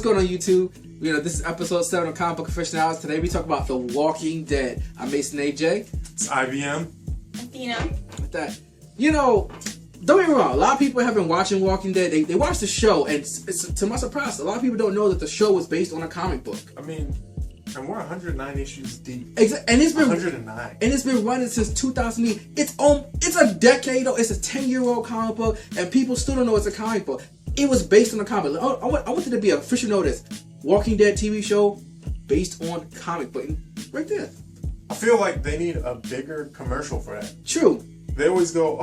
going on YouTube? This is episode 7 of Comic Book Aficionados. Today we talk about The Walking Dead. I'm Mason AJ. It's IBM. Athena. With that, don't get me wrong. A lot of people have been watching Walking Dead. They watch the show, and it's to my surprise, a lot of people don't know that the show was based on a comic book. I mean, and we're 109 issues deep. Exactly, and it's been 109, and it's been running since 2008. It's a decade though. It's a 10-year-old comic book, and people still don't know it's a comic book. It was based on a comic book. I want it to be an official notice. Walking Dead TV show based on comic book, right there. I feel like they need a bigger commercial for that. True. They always go,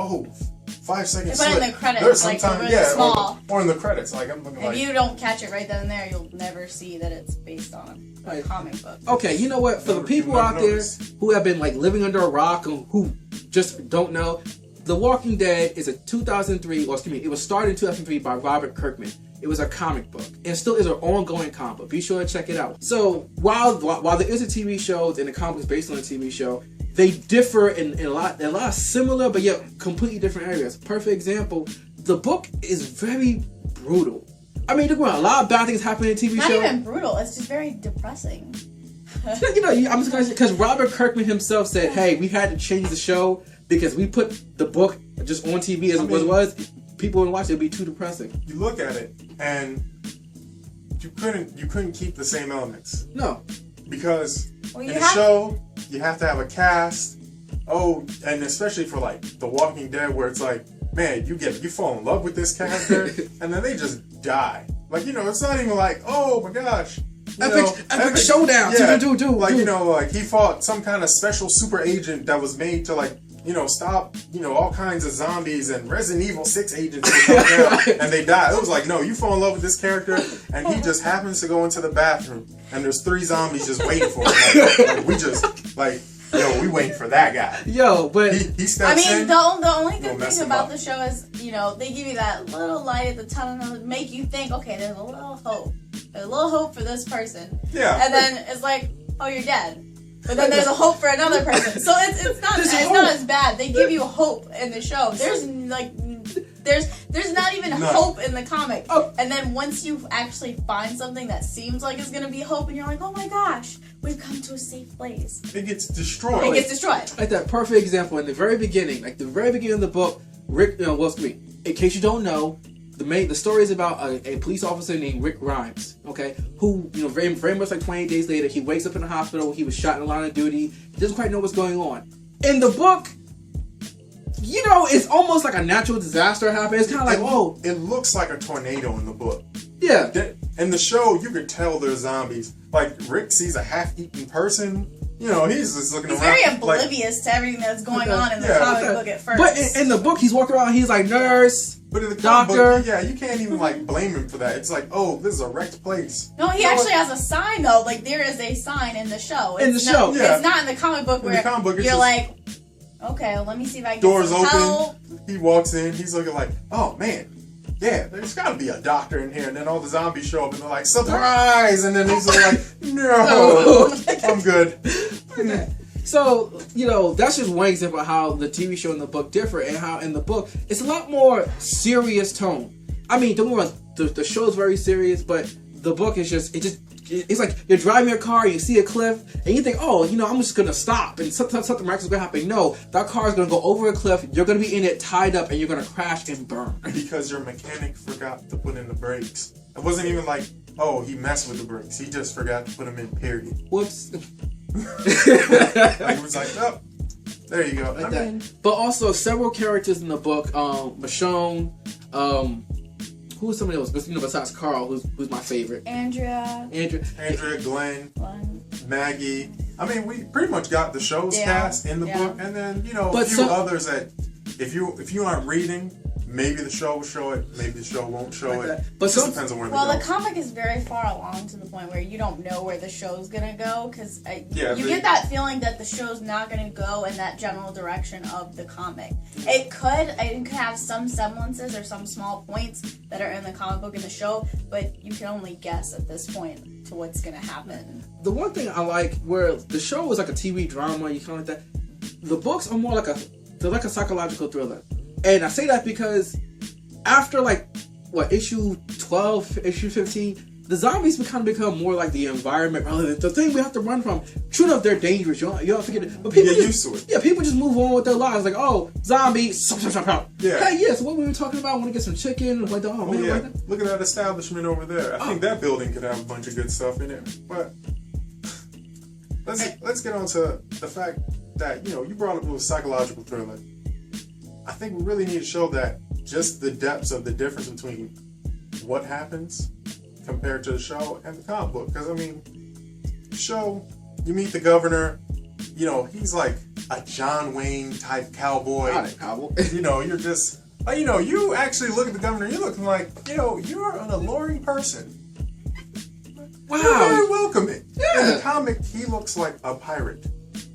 5 seconds. But in the credits, there's like sometimes, really small. or in the credits, like I'm looking If you don't catch it right then and there, you'll never see that it's based on a comic book. Okay, you know what? For the people out there who have been living under a rock and who just don't know, The Walking Dead is a 2003, it was started in 2003 by Robert Kirkman. It was a comic book, and still is an ongoing comic book. Be sure to check it out. So while there is a TV show and the comic is based on a TV show, they differ in a lot of similar but yet completely different areas. Perfect example: the book is very brutal. I mean, look around, a lot of bad things happen in the TV show. Not even brutal; it's just very depressing. I'm just gonna say, because Robert Kirkman himself said, "Hey, we had to change the show because we put the book just on TV as it was. People wouldn't watch it; it'd be too depressing." You look at it, and you couldn't keep the same elements. No, because in the show you have to have a cast. Oh, and especially for The Walking Dead, where it's like, man, you fall in love with this character, and then they just die. It's not even like, oh my gosh. Epic showdown. Yeah, he fought some kind of special super agent that was made to stop, all kinds of zombies, and Resident Evil 6 agents would come down and they die. It was like, no, you fall in love with this character, and he just happens to go into the bathroom, and there's 3 zombies just waiting for him. We waiting for that guy. But he steps in. The only good thing about the show is, they give you that little light at the tunnel to make you think, okay, there's a little hope. There's a little hope for this person. Yeah. And then it's like, oh, you're dead. But then there's a hope for another person. So it's not as bad. They give you hope in the show. There's not even hope in the comic. Oh. And then once you actually find something that seems like it's gonna be hope, and you're like, oh my gosh, we've come to a safe place. It gets destroyed. Like that perfect example in the very beginning, of the book, Rick. In case you don't know, the story is about a police officer named Rick Grimes, okay, who, very, very much like 28 Days Later, he wakes up in the hospital, he was shot in the line of duty, he doesn't quite know what's going on. In the book, it's almost like a natural disaster happened. It's kind of It looks like a tornado in the book. Yeah. In the show, you could tell they're zombies. Rick sees a half-eaten person. He's just looking around. He's very oblivious to everything that's going on in the comic book at first. But in the book, he's walking around, he's like, nurse, but in the doctor. Book, you can't even blame him for that. It's like, oh, this is a wrecked place. No, he actually has a sign though. There is a sign in the show. It's not in the comic book where you're like, okay, well, let me see if I can doors get some open. help. He walks in. He's looking like, oh man, yeah, there's got to be a doctor in here. And then all the zombies show up and they're like, surprise! And then he's like, no, I'm good. Okay. So, that's just one example of how the TV show and the book differ, and how in the book, it's a lot more serious tone. I mean, don't get me wrong, the show is very serious, but the book is it's like you're driving your car, you see a cliff, and you think, oh, I'm just going to stop, and something miraculous is going to happen. No, that car is going to go over a cliff, you're going to be in it tied up, and you're going to crash and burn. Because your mechanic forgot to put in the brakes. It wasn't even like, oh, he messed with the brakes. He just forgot to put them in, period. Whoops. It was like, oh, there you go. But also, several characters in the book, Michonne, who's somebody else? Besides Carl, who's my favorite? Andrea, Glenn, Maggie. I mean, we pretty much got the show's cast in the book, and then a few others that if you aren't reading, maybe the show will show it, maybe the show won't show it. But it just depends on where they go. Well, the comic is very far along to the point where you don't know where the show's gonna go, because you get that feeling that the show's not gonna go in that general direction of the comic. It could have some semblances or some small points that are in the comic book and the show, but you can only guess at this point to what's gonna happen. The one thing I like, where the show is like a TV drama, you kind of like that. The books are more like a psychological thriller. And I say that because after issue 12, issue 15, the zombies kind of become more like the environment rather than the thing we have to run from. True enough, they're dangerous. You don't forget it. But people get used to it. Yeah, people just move on with their lives. Like, oh, zombie, Yeah. Hey, yes, what we were talking about. I want to get some chicken. Like, oh, man, yeah. like that. Look at that establishment over there. I think that building could have a bunch of good stuff in it. But let's get on to the fact that, you brought up a psychological thriller. I think we really need to show that just the depths of the difference between what happens compared to the show and the comic book. Because, the show, you meet the governor, he's like a John Wayne type cowboy. Not a cowboy. You're just, you actually look at the governor, you're looking like, you're an alluring person. Wow. You're very welcoming. Yeah. In the comic, he looks like a pirate.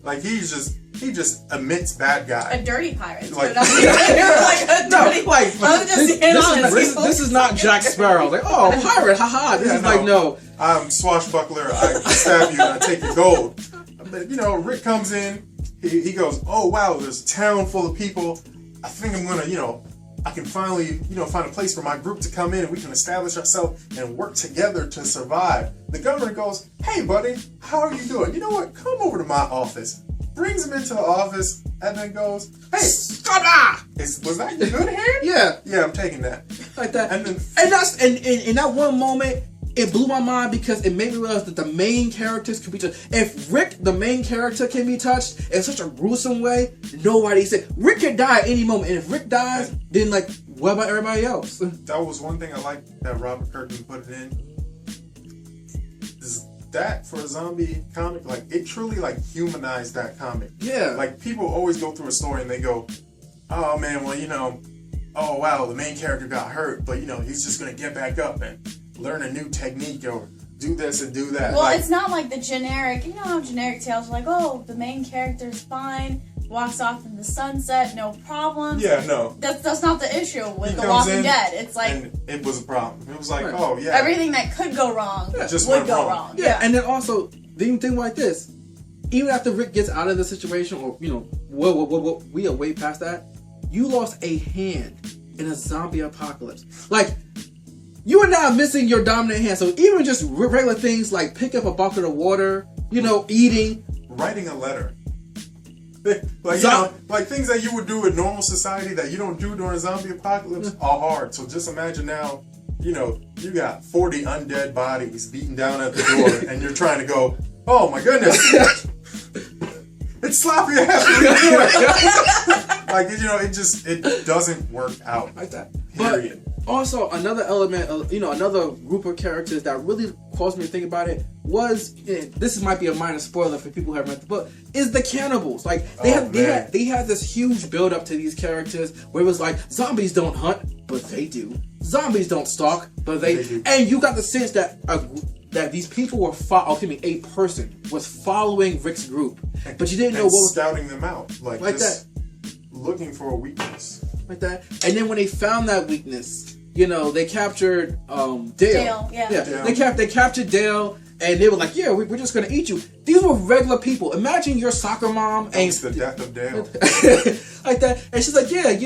Like, he just emits bad guy. A dirty pirate. Like, like a dirty. This is not Jack Sparrow. Like, oh, pirate, haha. This is like, no. I'm swashbuckler. I stab you and I take your gold. But, Rick comes in. He goes, oh wow, there's a town full of people. I think I'm gonna, I can finally, find a place for my group to come in and we can establish ourselves and work together to survive. The governor goes, hey buddy, how are you doing? You know what? Come over to my office. Brings him into the office and then goes, hey, was that your good hand? Yeah. Yeah, I'm taking that. Like that. And then in that one moment, it blew my mind because it made me realize that the main characters could be touched. If Rick, the main character, can be touched in such a gruesome way, nobody said Rick could die at any moment. And if Rick dies, then what about everybody else? That was one thing I liked that Robert Kirkman put it in. That for a zombie comic, it truly humanized that comic. Yeah. People always go through a story and they go, oh man, well, oh wow, the main character got hurt, but he's just gonna get back up and learn a new technique or do this and do that. Well, it's not like the generic, how generic tales are like, oh, the main character's fine, walks off in the sunset, no problem. Yeah, no. That's not the issue with The Walking Dead. It's like... And it was a problem. It was like, right. Oh, yeah. Everything that could go wrong would go wrong. Yeah, and then also, the thing like this, even after Rick gets out of the situation, or, we are way past that, you lost a hand in a zombie apocalypse. You are now missing your dominant hand. So even just regular things like pick up a bucket of water, eating. Writing a letter. Things that you would do in normal society that you don't do during a zombie apocalypse are hard. So just imagine now, you got 40 undead bodies beating down at the door and you're trying to go, oh my goodness. It's sloppy ass. It doesn't work out. Like that. Period. But also, another element of, another group of characters that really caused me to think about it was, this might be a minor spoiler for people who haven't read the book, is the cannibals. They had this huge build up to these characters where it was like, zombies don't hunt, but they do. Zombies don't stalk, but they do. And you got the sense that that these people were a person was following Rick's group, but you didn't know what was scouting them out, like that, looking for a weakness, like that. And then when they found that weakness, they captured Dale. Dale. They captured Dale, and they were like, "Yeah, we're just gonna eat you." These were regular people. Imagine your soccer mom and the death of Dale, like that. And she's like, "Yeah,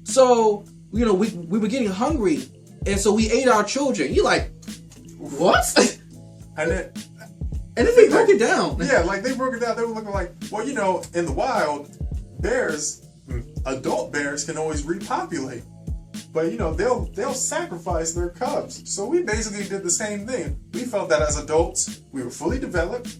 so we were getting hungry, and so we ate our children." You're like, what? And then they broke it down. Yeah, they broke it down. They were looking like, well, in the wild, adult bears can always repopulate. But they'll sacrifice their cubs. So we basically did the same thing. We felt that as adults, we were fully developed,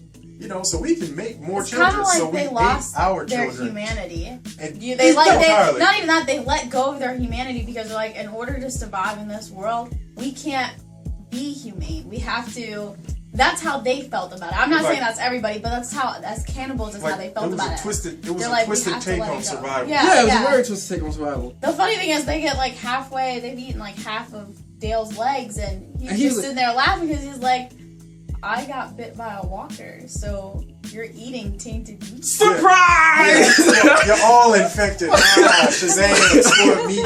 so we can make more children. Kind of like so they lost our their children. humanity. And not even that, they let go of their humanity because they're like, in order to survive in this world, we can't be humane. We have to. That's how they felt about it. I'm not saying that's everybody, but that's how, as cannibals, that's how they felt about it. It was a twisted take on survival. Yeah, it was a very twisted take on survival. The funny thing is, they get halfway, they've eaten half of Dale's legs, and he's just sitting there laughing because he's like, I got bit by a walker, so you're eating tainted meat. Surprise! Yeah. You're all infected. Shazam, explode meat.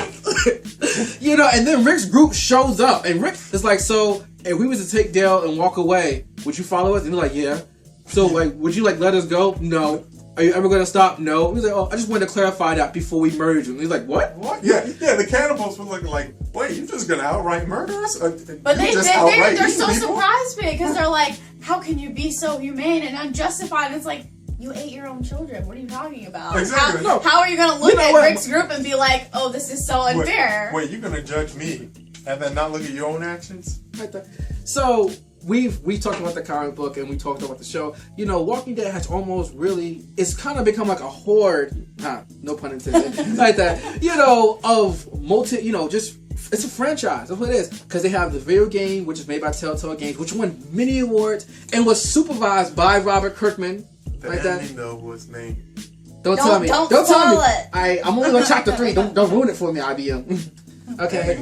And then Rick's group shows up, and Rick is like, so, if we was to take Dale and walk away, would you follow us? And they're like, yeah. So, would you, let us go? No. are you ever going to stop? No. He's like, oh, I just wanted to clarify that before we merge them. He's like, what? What? Yeah, the cannibals were looking like, wait, you just going to outright murder us? But they're so surprised because they're like, how can you be so humane and unjustified? And it's like, you ate your own children. What are you talking about? Exactly. How are you going to look at Rick's group and be like, oh, this is so unfair? Wait, you're going to judge me and then not look at your own actions? Right there. So we talked about the comic book and we talked about the show. You know, Walking Dead has almost really, it's kind of become like a horde, no pun intended, like that, you know, of it's a franchise. That's what it is. Because they have the video game, which is made by Telltale Games, which won many awards and was supervised by Robert Kirkman. The ending, though, was named. Don't tell me. Don't tell me. It. I'm only on chapter 3. Don't ruin it for me, IBM. Okay.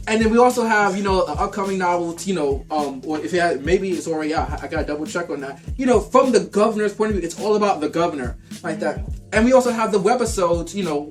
And then we also have, you know, an upcoming novel, you know, or if it had, maybe it's already out. I gotta double check on that. You know, from the governor's point of view, it's all about the governor, like that. And we also have the webisodes, you know,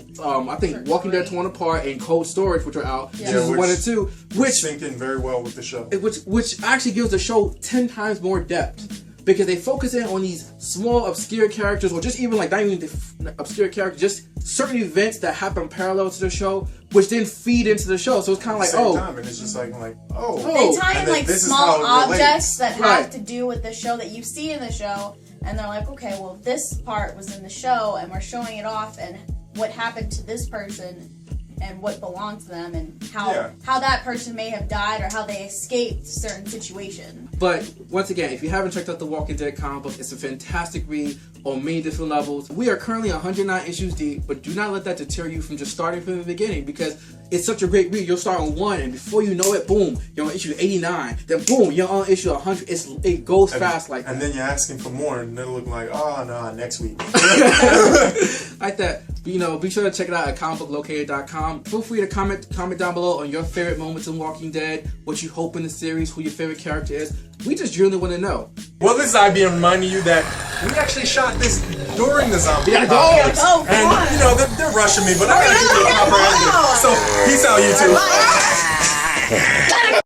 I think Walking Dead Torn Apart and Cold Storage, which are out, seasons 1 and 2, which sync in very well with the show. Which actually gives the show 10 times more depth. Because they focus in on these small, obscure characters, or just even like not even the obscure characters, just certain events that happen parallel to the show, which then feed into the show. So it's kind of like, time, and it's just like they tie in like small objects that have to do with the show that you see in the show, and they're like, okay, well, this part was in the show, and we're showing it off, and what happened to this person, and what belonged to them, and how that person may have died, or how they escaped a certain situation. But once again, if you haven't checked out the Walking Dead comic book, it's a fantastic read on many different levels. We are currently 109 issues deep, but do not let that deter you from just starting from the beginning, because it's such a great read. You'll start on 1, and before you know it, boom, you're on issue 89. Then boom, you're on issue 100. It goes fast like that. And then you're asking for more, and they're looking like, oh no, next week. Like that. You know, be sure to check it out at comicbooklocator.com. Feel free to comment down below on your favorite moments in Walking Dead, what you hope in the series, who your favorite character is. We just genuinely want to know. Well, this is IBM reminding you that we actually shot this during the zombie apocalypse. And, you know, they're rushing me, but I gotta give you a proper ending. So, peace out, YouTube.